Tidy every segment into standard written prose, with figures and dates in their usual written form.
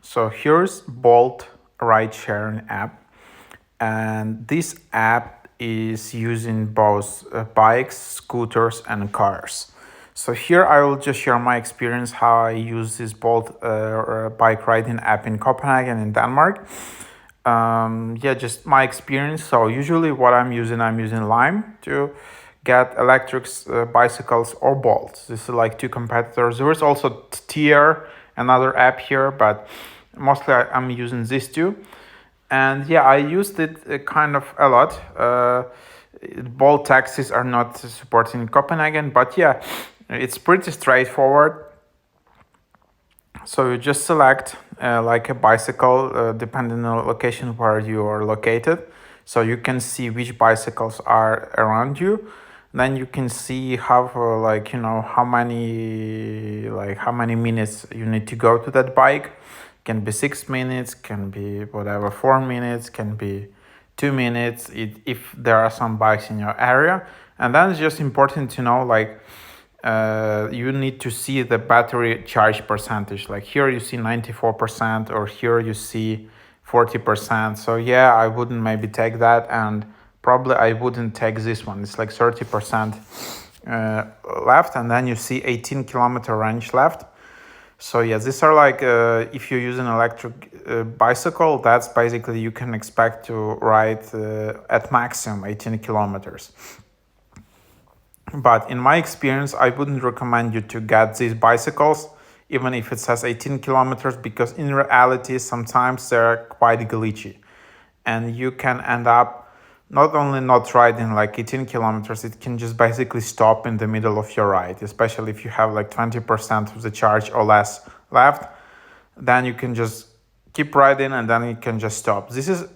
So here's Bolt ride sharing app, and this app is using both bikes, scooters, and cars. So here I will just share my experience how I use this Bolt bike riding app in Copenhagen in Denmark. Yeah, just my experience. So usually what I'm using Lime to get electric bicycles or Bolt. This is like two competitors. There is also Tier, another app here, but mostly I'm using these two. And yeah, I used it kind of a lot. Bolt taxis are not supported in Copenhagen, but yeah, it's pretty straightforward. So you just select like a bicycle depending on the location where you are located. So you can see which bicycles are around you. Then you can see how like how many minutes you need to go to that bike. Can be 6 minutes, can be whatever 4 minutes, can be 2 minutes if there are some bikes in your area. And then it's just important to know like you need to see the battery charge percentage. Like here you see 94% or here you see 40%. So yeah, I wouldn't maybe take that, and probably I wouldn't take this one. It's like 30% left, and then you see 18-kilometer range left. So yeah, these are like if you use an electric bicycle, that's basically you can expect to ride at maximum 18 kilometers. But in my experience, I wouldn't recommend you to get these bicycles, even if it says 18 kilometers, because in reality, sometimes they're quite glitchy. And you can end up not only not riding like 18 kilometers, it can just basically stop in the middle of your ride, especially if you have like 20% of the charge or less left. Then you can just keep riding and then it can just stop. This is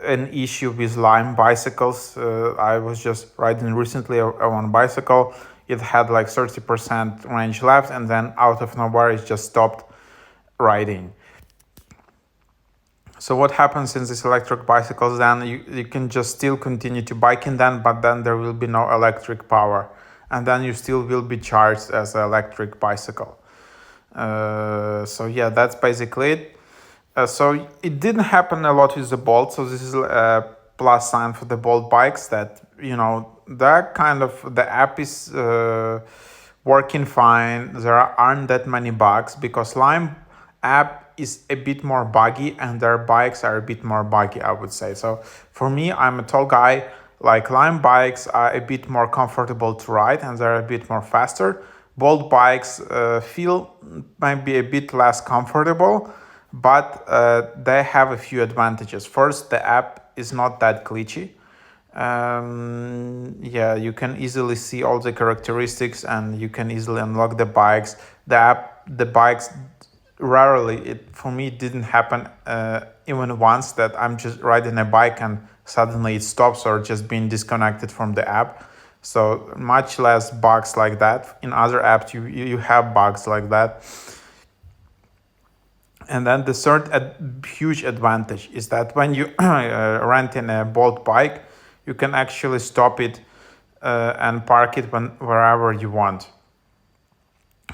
an issue with Lime bicycles. I was just riding recently on a bicycle. It had like 30% range left, and then out of nowhere it just stopped riding. So what happens in these electric bicycles then? You can just still continue to bike in them, but then there will be no electric power, and then you still will be charged as an electric bicycle. So yeah, that's basically it. So it didn't happen a lot with the Bolt. So this is a plus sign for the Bolt bikes that, that kind of the app is working fine. There aren't that many bugs because Lime app is a bit more buggy and their bikes are a bit more buggy, I would say. So for me, I'm a tall guy. Like Lime bikes are a bit more comfortable to ride and they're a bit more faster. Bolt bikes feel maybe a bit less comfortable, but they have a few advantages. First, the app is not that glitchy. Yeah, you can easily see all the characteristics and you can easily unlock the bikes. The bikes, rarely, for me, it didn't happen even once that I'm just riding a bike and suddenly it stops or just being disconnected from the app. So much less bugs like that. In other apps, you have bugs like that. And then the third huge advantage is that when you rent in a Bolt bike, you can actually stop it and park it wherever you want.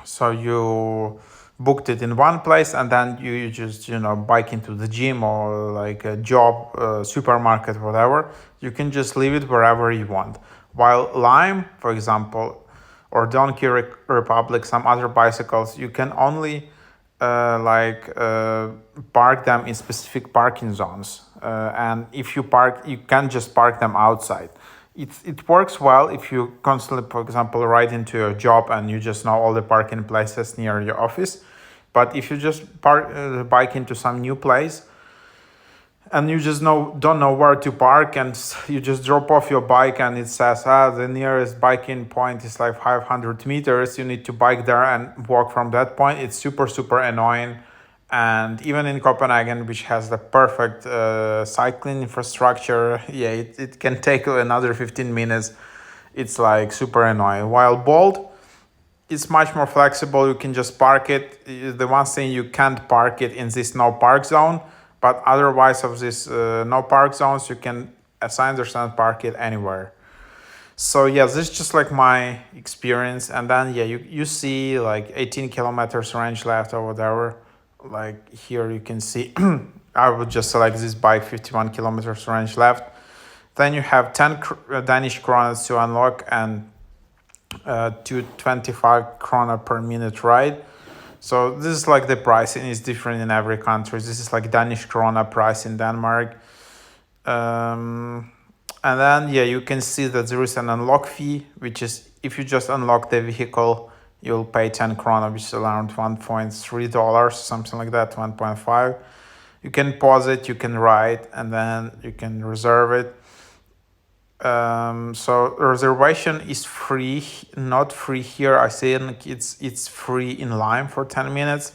So you booked it in one place and then you just bike into the gym or like a job, supermarket, whatever. You can just leave it wherever you want. While Lime, for example, or Donkey Republic, some other bicycles, you can only park them in specific parking zones, and if you park, you can't just park them outside. It works well if you constantly, for example, ride into your job and you just know all the parking places near your office. But if you just bike into some new place and you just don't know where to park, and you just drop off your bike and it says the nearest biking point is like 500 meters, you need to bike there and walk from that point. It's super annoying. And even in Copenhagen, which has the perfect cycling infrastructure, yeah, it can take another 15 minutes. It's like super annoying. While Bolt, it's much more flexible. You can just park it. The one thing, you can't park it in this no park zone, but otherwise of this no park zones, you can, as I understand, park it anywhere. So yeah, this is just like my experience. And then yeah, you see like 18 kilometers range left or whatever. Like here you can see, I would just select this bike, 51 kilometers range left. Then you have 10 Danish kronas to unlock and 225 krona per minute ride. So this is like the pricing is different in every country. This is like Danish krona price in Denmark. And then yeah, you can see that there is an unlock fee, which is if you just unlock the vehicle, you'll pay 10 krona, which is around $1.3, something like that, 1.5. You can pause it, you can ride, and then you can reserve it. So reservation is free, not free here. I think it's free in Lime for 10 minutes.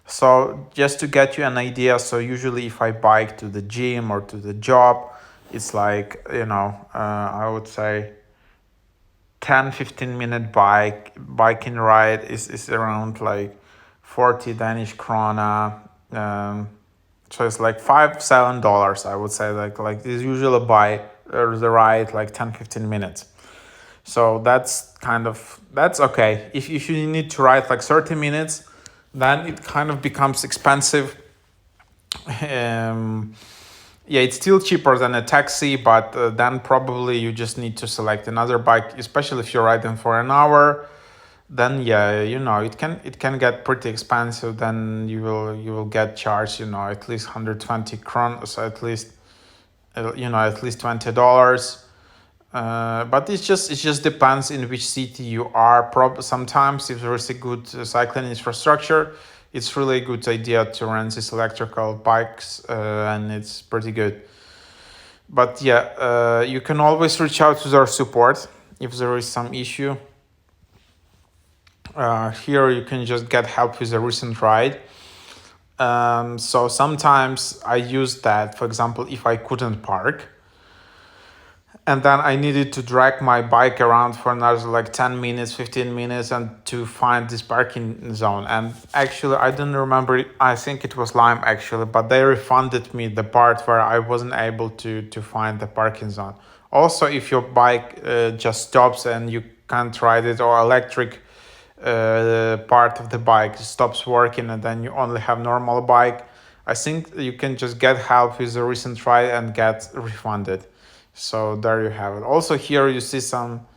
So just to get you an idea, so usually if I bike to the gym or to the job, it's like, I would say 10-15 minute biking ride is around like 40 Danish krona. So it's like $5-7, I would say, like this usually buy the ride like 10-15 minutes. So that's okay. If you need to ride like 30 minutes, then it kind of becomes expensive. Yeah, it's still cheaper than a taxi, but then probably you just need to select another bike, especially if you're riding for an hour. Then yeah, it can get pretty expensive. Then you will get charged, at least 120 kroner, so at least $20. But it just depends in which city you are. Sometimes if there is a good cycling infrastructure, it's really a good idea to rent these electrical bikes, and it's pretty good. But yeah, you can always reach out to their support if there is some issue. Here you can just get help with a recent ride. So sometimes I use that, for example, if I couldn't park, and then I needed to drag my bike around for another like 10 minutes, 15 minutes, and to find this parking zone. And actually, I don't remember, I think it was Lime actually, but they refunded me the part where I wasn't able to find the parking zone. Also, if your bike just stops and you can't ride it, or electric part of the bike stops working and then you only have normal bike, I think you can just get help with the recent ride and get refunded. So there you have it. Also here you see some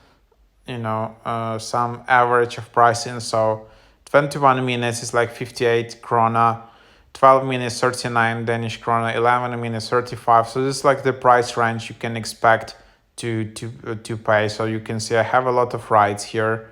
average of pricing. So 21 minutes is like 58 krona, 12 minutes 39 Danish krona, 11 minutes 35. So this is like the price range you can expect to pay. So you can see I have a lot of rides here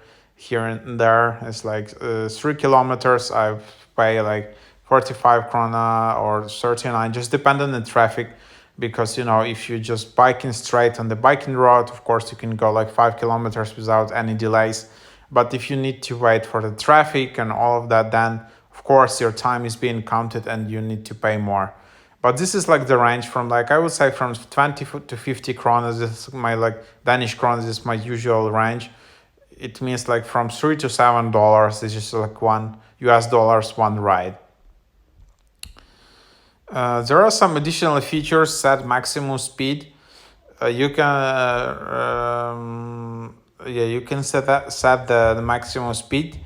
and there. It's like 3 kilometers I pay like 45 krona or 39, just depend on the traffic. Because if you're just biking straight on the biking road, of course you can go like 5 kilometers without any delays. But if you need to wait for the traffic and all of that, then of course your time is being counted and you need to pay more. But this is like the range from I would say from 20 to 50 kronas. This is my Danish kronas is my usual range. It means like from $3 to $7. This is like $1 one ride. There are some additional features. Set maximum speed. You can set the maximum speed.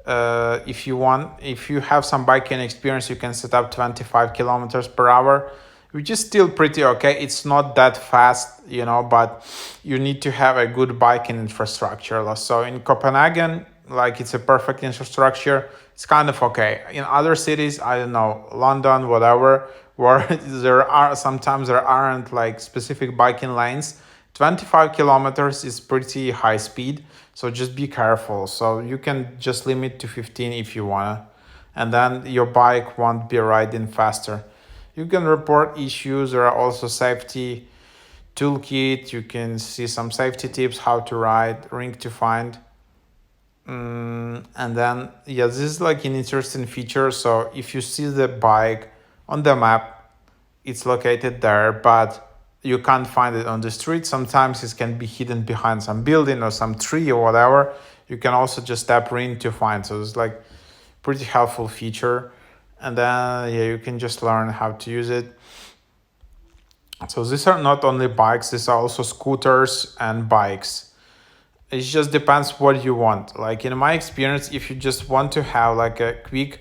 If you want, if you have some biking experience, you can set up 25 kilometers per hour, which is still pretty okay. It's not that fast, but you need to have a good biking infrastructure. So in Copenhagen, it's a perfect infrastructure. It's kind of okay. In other cities, I don't know, London, whatever, where there aren't specific biking lanes. 25 kilometers is pretty high speed, so just be careful. So you can just limit to 15 if you wanna, and then your bike won't be riding faster. You can report issues. There are also safety toolkit. You can see some safety tips, how to ride, ring to find. And then this is an interesting feature. So if you see the bike on the map, it's located there, but you can't find it on the street. Sometimes it can be hidden behind some building or some tree or whatever. You can also just tap ring to find. So it's pretty helpful feature. And then you can just learn how to use it. So these are not only bikes, these are also scooters and bikes. It just depends what you want. In my experience, if you just want to have a quick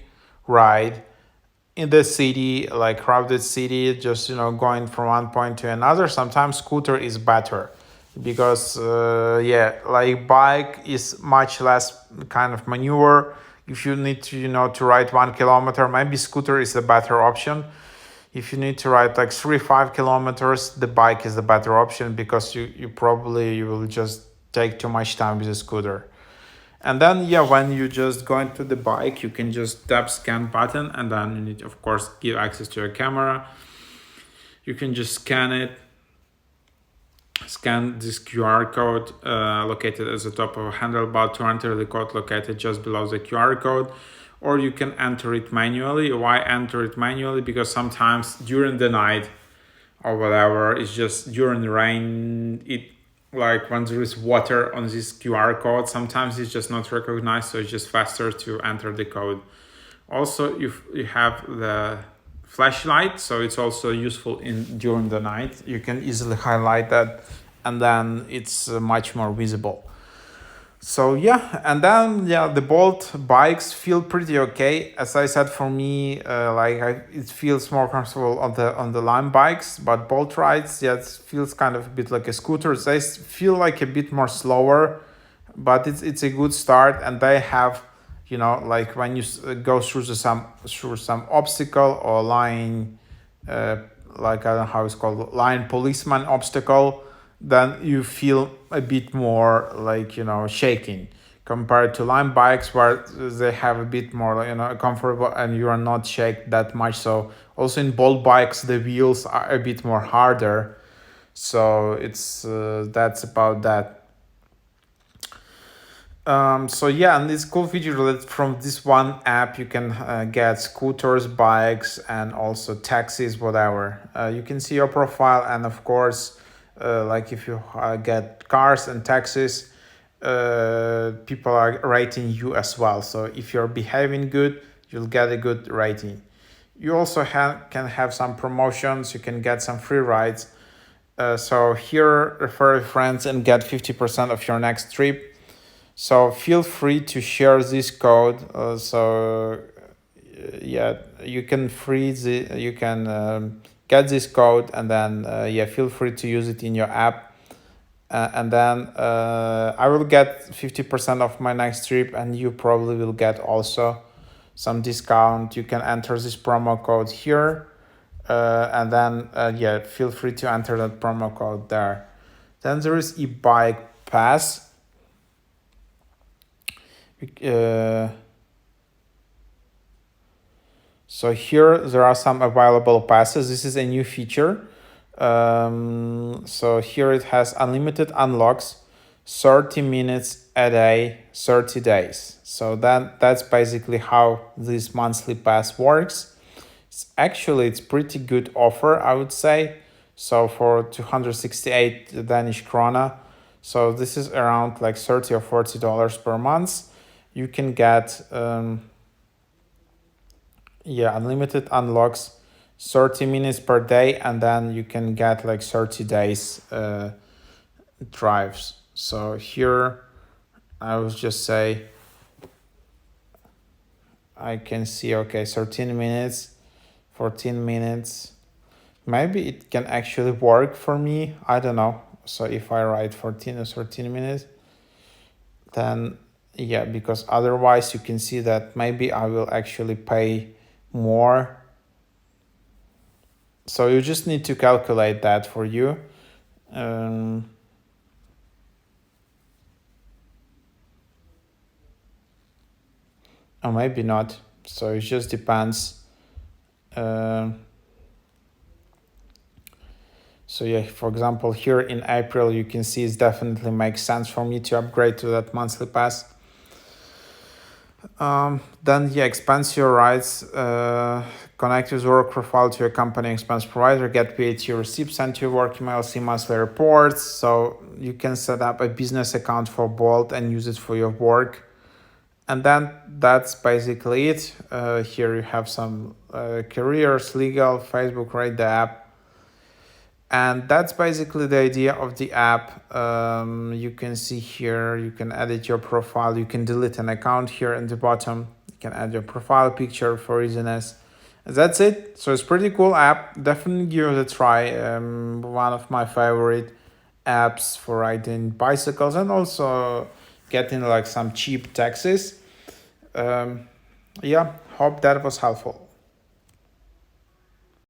ride in the city, like crowded city, just going from one point to another. Sometimes scooter is better because yeah, like bike is much less kind of maneuver. If you need to to ride 1 kilometer, maybe scooter is the better option. If you need to ride like 3-5 kilometers, the bike is the better option because you will just take too much time with the scooter. And then yeah, when you just go into the bike, you can just tap scan button, and then you need, of course, give access to your camera. You can just scan this QR code located at the top of a handlebar to enter the code located just below the QR code, or you can enter it manually. Why enter it manually? Because sometimes during the night or whatever, it's just during the rain, like when there is water on this QR code, sometimes it's just not recognized, so it's just faster to enter the code. Also, you have the flashlight, so it's also useful during the night. You can easily highlight that, and then it's much more visible. So yeah, and then yeah, the Bolt bikes feel pretty okay. As I said, for me, it feels more comfortable on the Lime bikes, but Bolt rides, yeah, it feels kind of a bit like a scooter. They feel like a bit more slower, but it's a good start, and they have, like when you go through some obstacle or line, like I don't know how it's called, line policeman obstacle, then you feel a bit more like shaking compared to Lime bikes, where they have a bit more comfortable and you are not shake that much. So also in Bolt bikes, the wheels are a bit more harder, so it's that's about that. So yeah, and this cool feature that from this one app you can get scooters, bikes, and also taxis, whatever. You can see your profile, and of course, like if you get cars and taxis, people are rating you as well. So if you're behaving good, you'll get a good rating. You also can have some promotions. You can get some free rides. So here, refer friends and get 50% of your next trip. So feel free to share this code. Yeah, you can get this code, and then yeah, feel free to use it in your app. And then I will get 50% of my next trip, and you probably will get also some discount. You can enter this promo code here, and then yeah, feel free to enter that promo code there. Then there is e-bike pass. So here there are some available passes. This is a new feature. So here it has unlimited unlocks, 30 minutes a day, 30 days. So that's basically how this monthly pass works. It's pretty good offer, I would say. So for 268 Danish krona, so this is around like $30 or $40 per month. You can get unlimited unlocks, 30 minutes per day, and then you can get like 30 days drives. So here I would just say I can see, okay, 13 minutes, 14 minutes. Maybe it can actually work for me, I don't know. So if I write 14 or 13 minutes, then yeah, because otherwise you can see that maybe I will actually pay more. So you just need to calculate that for you. Or maybe not. So it just depends. So yeah, for example, here in April, you can see it definitely makes sense for me to upgrade to that monthly pass. Then yeah, expense your rights, connect your work profile to your company expense provider, get VAT receipts sent to your work email, see monthly reports. So you can set up a business account for Bolt and use it for your work. And then that's basically it. Here you have some careers, legal, Facebook, rate the app. And that's basically the idea of the app. You can see here, you can edit your profile, you can delete an account here in the bottom, you can add your profile picture for easiness. That's it. So it's pretty cool app. Definitely give it a try. One of my favorite apps for riding bicycles and also getting like some cheap taxis. Yeah, hope that was helpful.